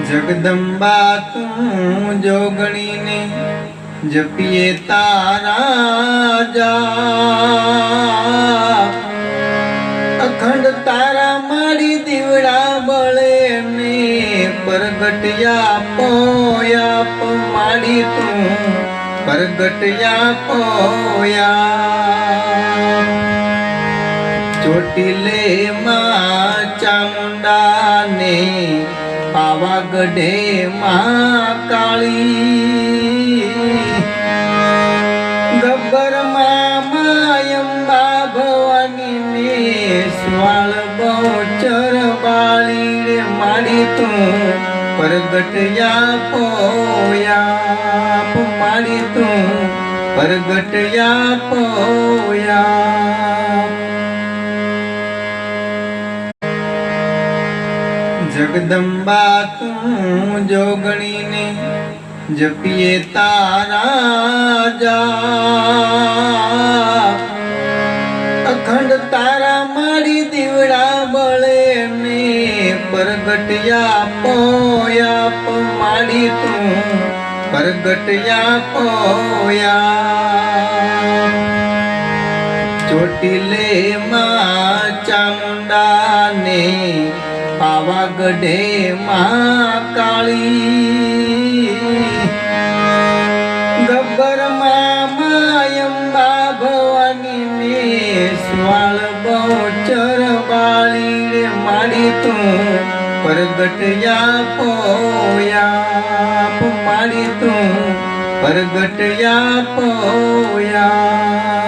जगदम्बा तू जोगणी ने जपिए तारा जाप अखंड तारा मारी दीवड़ा बळे ने परगटिया पोया मारी तू परगटिया पोया ચોટીલે માં ચામુંડા ને પાવાગઢે માં કાળી ગબ્બર માં અંબા ભવાની ને સ્વાળ બહુચર બાળી રે માડી તું પરગટિયા પોયા માડી તું પરગટિયા પોયા जगदम्बा तू जोगणी ने जपिए तारा जाप अखंड तारा मारी दीवड़ा बळे ने परगटिया पोया मारी तू परगटिया पोया ચોટીલે માં ચામુંડા ને પાવાગઢે માં કાળી ગબ્બર માં અંબા ભવાની ને સ્વાળ બહુચર બાળી રે માડી તું પરગટિયા પોયા માડી તું પરગટિયા પોયા